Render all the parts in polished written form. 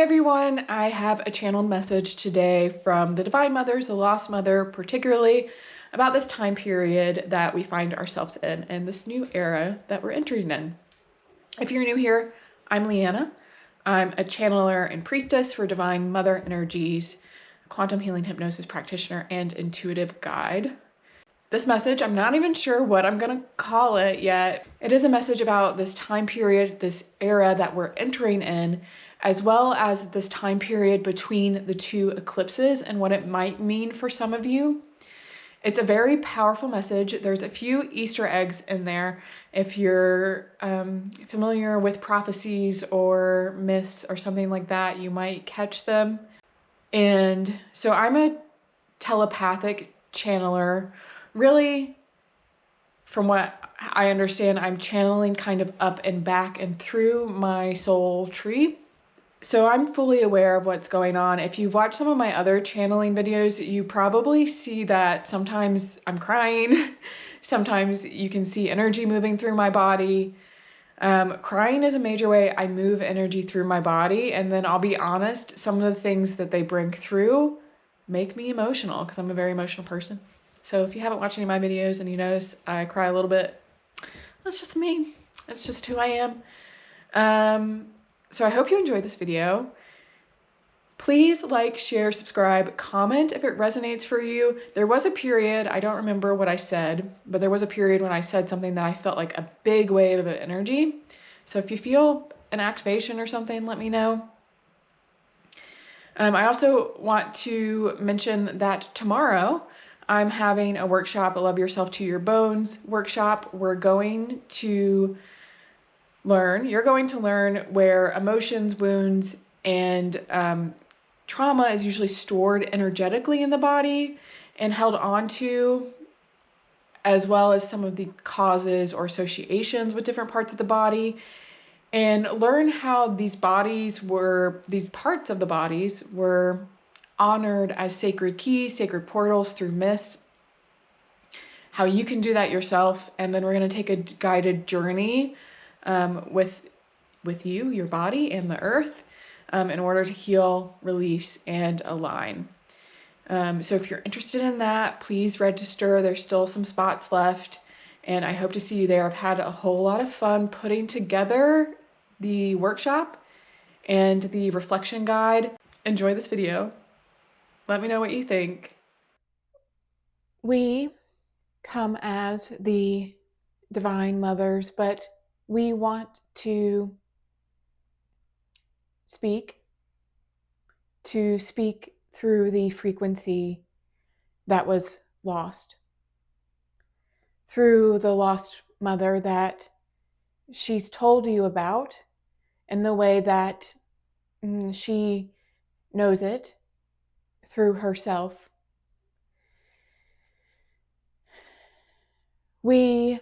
Hi everyone, I have a channeled message today from the Divine Mothers, the Lost Mother particularly, about this time period that we find ourselves in and this new era that we're entering in. If you're new here, I'm Liana. I'm a channeler and priestess for Divine Mother energies, Quantum Healing Hypnosis practitioner, and intuitive guide. This message, I'm not even sure what I'm gonna call it yet. It is a message about this time period, this era that we're entering in, as well as this time period between the two eclipses and what it might mean for some of you. It's a very powerful message. There's a few Easter eggs in there. If you're familiar with prophecies or myths or something like that, you might catch them. And so I'm a telepathic channeler. Really, from what I understand, I'm channeling kind of up and back and through my soul tree. So I'm fully aware of what's going on. If you've watched some of my other channeling videos, you probably see that sometimes I'm crying. Sometimes you can see energy moving through my body. Crying is a major way I move energy through my body. And then I'll be honest, some of the things that they bring through make me emotional because I'm a very emotional person. So if you haven't watched any of my videos and you notice I cry a little bit, that's just me. That's just who I am. So I hope you enjoyed this video. Please like, share, subscribe, comment if it resonates for you. There was a period, I don't remember what I said, but there was a period when I said something that I felt like a big wave of energy. So if you feel an activation or something, let me know. I also want to mention that tomorrow I'm having a workshop, a Love Yourself to Your Bones workshop. You're going to learn where emotions, wounds, and trauma is usually stored energetically in the body and held on as well as some of the causes or associations with different parts of the body, and learn how these parts of the bodies were honored as sacred keys, sacred portals through myths, how you can do that yourself. And then we're going to take a guided journey with you, your body, and the earth in order to heal, release, and align. So if you're interested in that, please register. There's still some spots left, and I hope to see you there. I've had a whole lot of fun putting together the workshop and the reflection guide. Enjoy this video. Let me know what you think. We come as the Divine Mothers, but we want to speak through the frequency that was lost, through the lost mother that she's told you about, and the way that she knows it through herself. We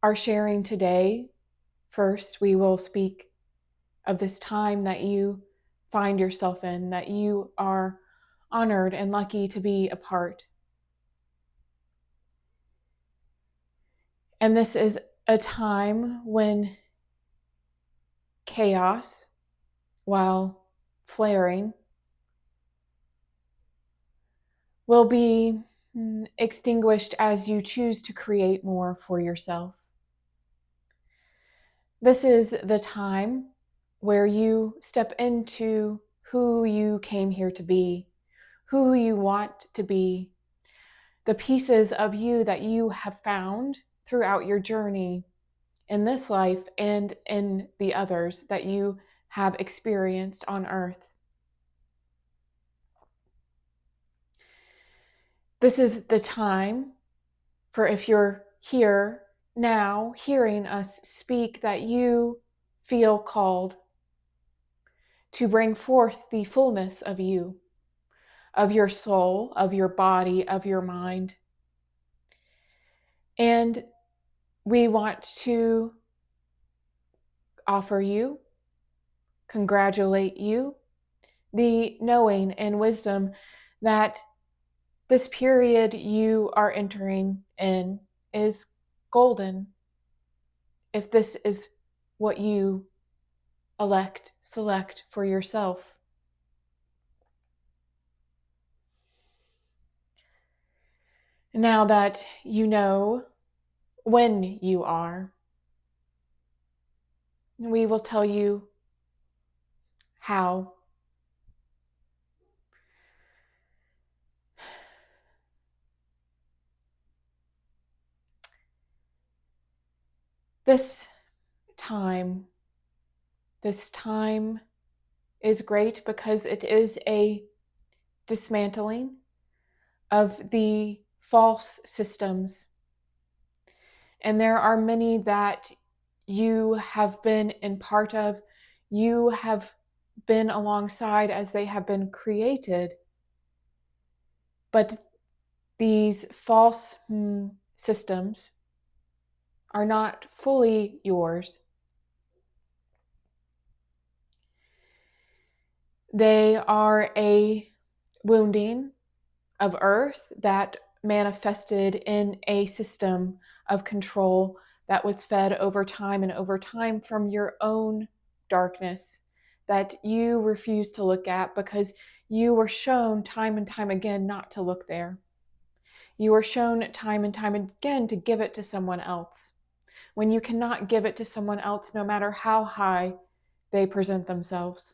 are sharing today. First, we will speak of this time that you find yourself in, that you are honored and lucky to be a part. And this is a time when chaos, while flaring, will be extinguished as you choose to create more for yourself. This is the time where you step into who you came here to be, who you want to be, the pieces of you that you have found throughout your journey in this life and in the others that you have experienced on earth. This is the time for, if you're here now hearing us speak, that you feel called to bring forth the fullness of you, of your soul, of your body, of your mind. And we want to offer you, congratulate you, the knowing and wisdom that this period you are entering in is golden. If this is what you select for yourself. Now that you know when you are, we will tell you how. This time, this time is great because it is a dismantling of the false systems. And there are many that you have been in part of, you have been alongside as they have been created. But these false systems are not fully yours. They are a wounding of Earth that manifested in a system of control that was fed over time and over time from your own darkness that you refuse to look at because you were shown time and time again not to look there. You were shown time and time again to give it to someone else. When you cannot give it to someone else, no matter how high they present themselves.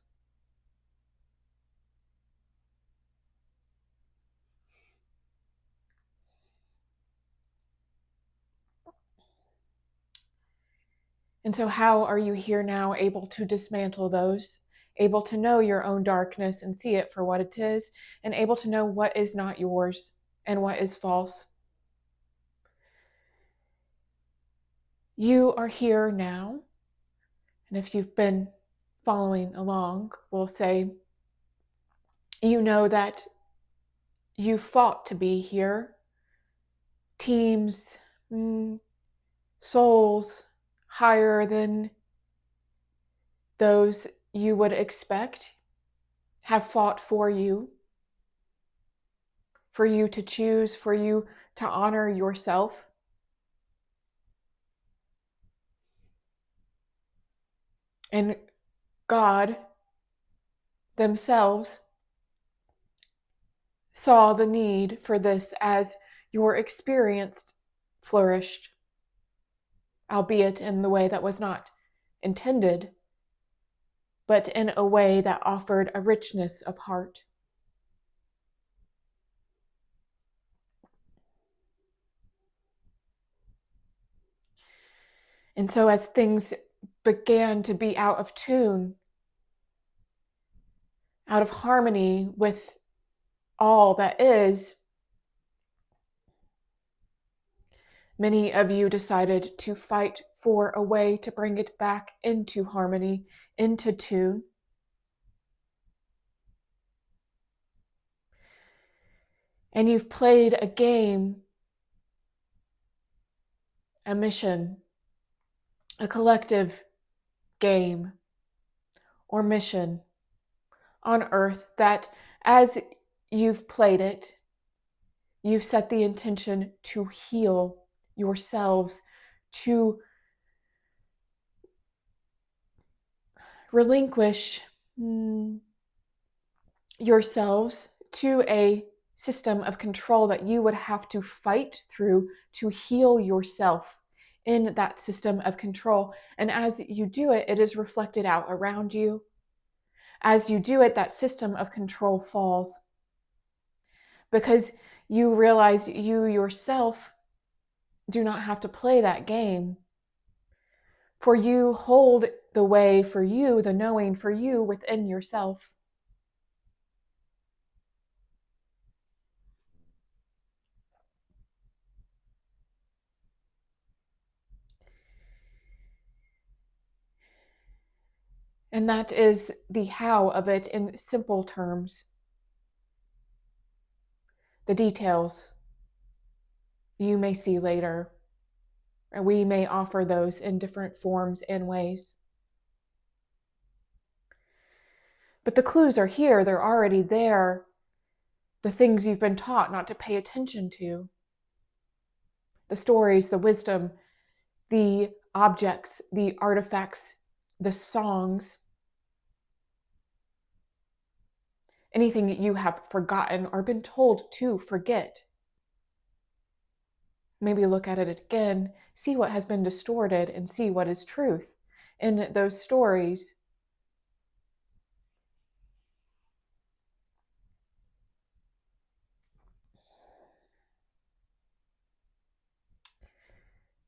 And so how are you here now able to dismantle those, able to know your own darkness and see it for what it is, and able to know what is not yours and what is false? You are here now, and if you've been following along, we'll say you know that you fought to be here. Teams, souls higher than those you would expect have fought for you to choose, for you to honor yourself. And God themselves saw the need for this as your experience flourished, albeit in the way that was not intended, but in a way that offered a richness of heart. And so as things began to be out of tune, out of harmony with all that is, many of you decided to fight for a way to bring it back into harmony, into tune. And you've played a game, a mission, a collective game or mission on Earth that as you've played it, you've set the intention to heal yourselves, to relinquish yourselves to a system of control that you would have to fight through to heal yourself in that system of control. And as you do it, it is reflected out around you. As you do it, that system of control falls because you realize you yourself do not have to play that game. For you hold the way for you, the knowing for you within yourself. And that is the how of it in simple terms. The details you may see later, and we may offer those in different forms and ways. But the clues are here, they're already there. The things you've been taught not to pay attention to. The stories, the wisdom, the objects, the artifacts, the songs anything that you have forgotten or been told to forget. Maybe look at it again, see what has been distorted, and see what is truth in those stories.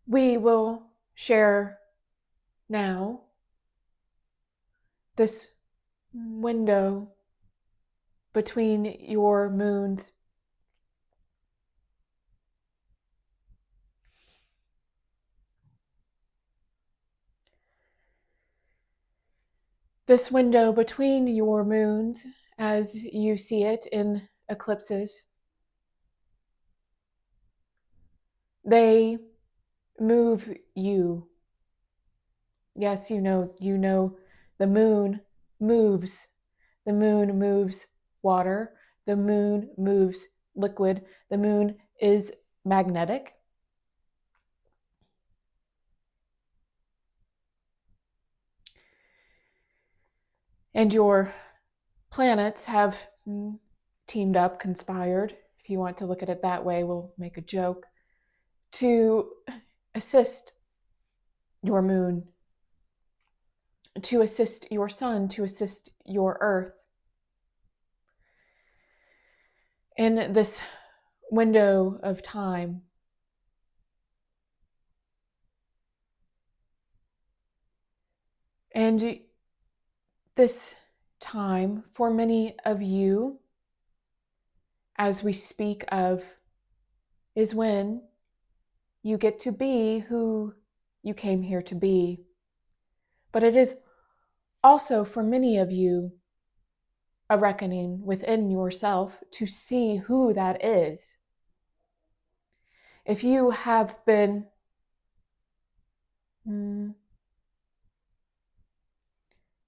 We will share now this window between your moons. This window between your moons, as you see it in eclipses, they move you. Yes, you know the moon moves. The moon moves water. The moon moves liquid. The moon is magnetic. And your planets have teamed up, conspired, if you want to look at it that way, we'll make a joke, to assist your moon, to assist your sun, to assist your earth in this window of time. And this time, for many of you, as we speak of, is when you get to be who you came here to be. But it is also for many of you a reckoning within yourself to see who that is. If you have been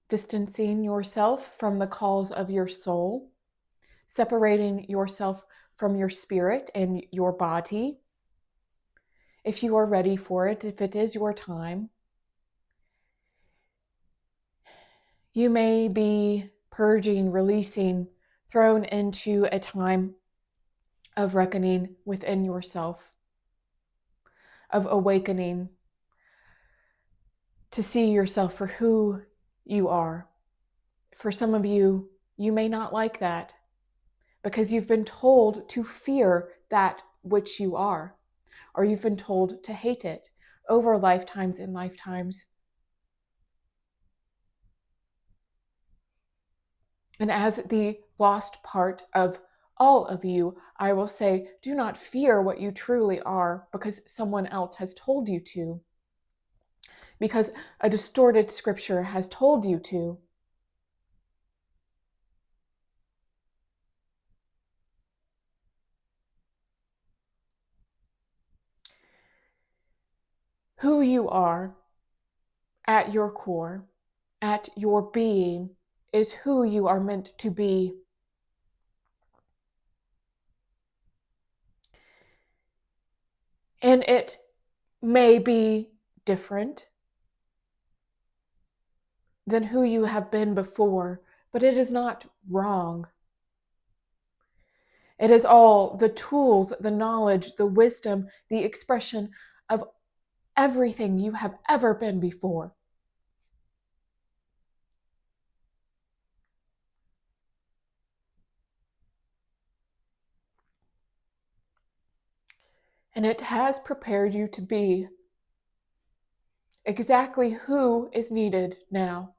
distancing yourself from the calls of your soul, separating yourself from your spirit and your body, if you are ready for it, if it is your time, you may be purging, releasing, thrown into a time of reckoning within yourself, of awakening to see yourself for who you are. For some of you, you may not like that because you've been told to fear that which you are, or you've been told to hate it over lifetimes and lifetimes. And as the lost part of all of you, I will say, do not fear what you truly are because someone else has told you to, because a distorted scripture has told you to. Who you are at your core, at your being, is who you are meant to be. And it may be different than who you have been before, but it is not wrong. It is all the tools, the knowledge, the wisdom, the expression of everything you have ever been before. And it has prepared you to be exactly who is needed now.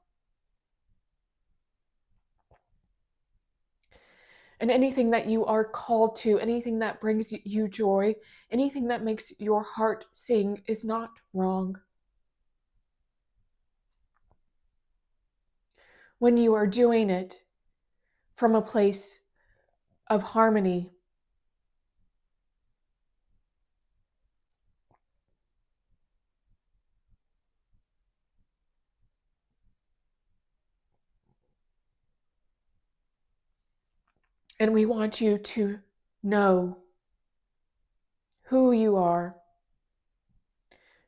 And anything that you are called to, anything that brings you joy, anything that makes your heart sing is not wrong. When you are doing it from a place of harmony, and we want you to know who you are,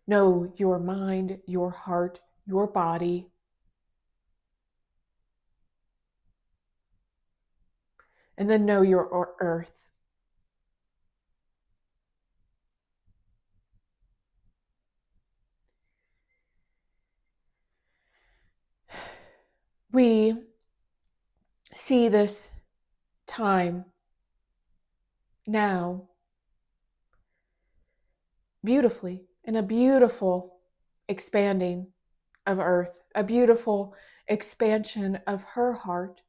know your mind, your heart, your body. And then know your earth. We see this time now beautifully, in a beautiful expanding of earth, a beautiful expansion of her heart.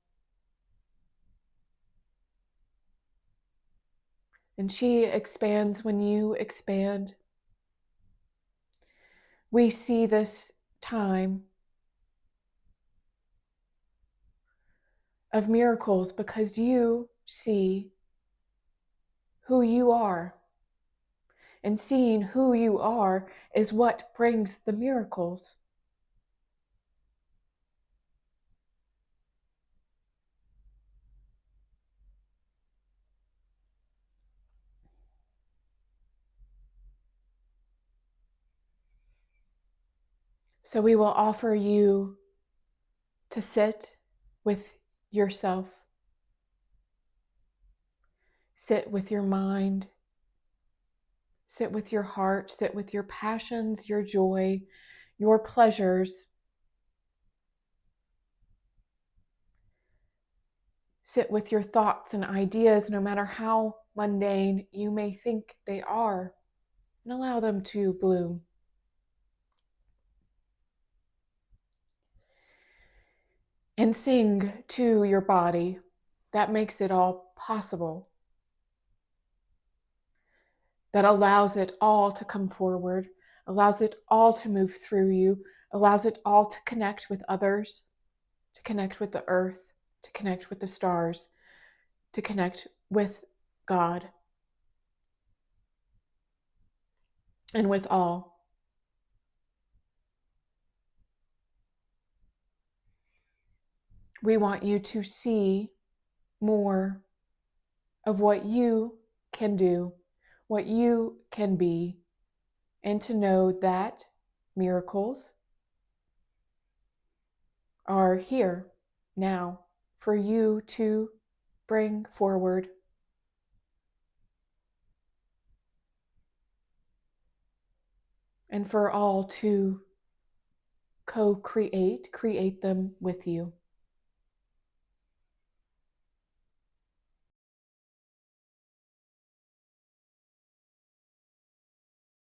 And she expands when you expand. We see this time of miracles because you see who you are. And seeing who you are is what brings the miracles. So we will offer you to sit with yourself, sit with your mind, sit with your heart, sit with your passions, your joy, your pleasures. Sit with your thoughts and ideas, no matter how mundane you may think they are, and allow them to bloom. And sing to your body. That makes it all possible. That allows it all to come forward, allows it all to move through you, allows it all to connect with others, to connect with the earth, to connect with the stars, to connect with God, and with all. We want you to see more of what you can do, what you can be, and to know that miracles are here now for you to bring forward. And for all to create them with you.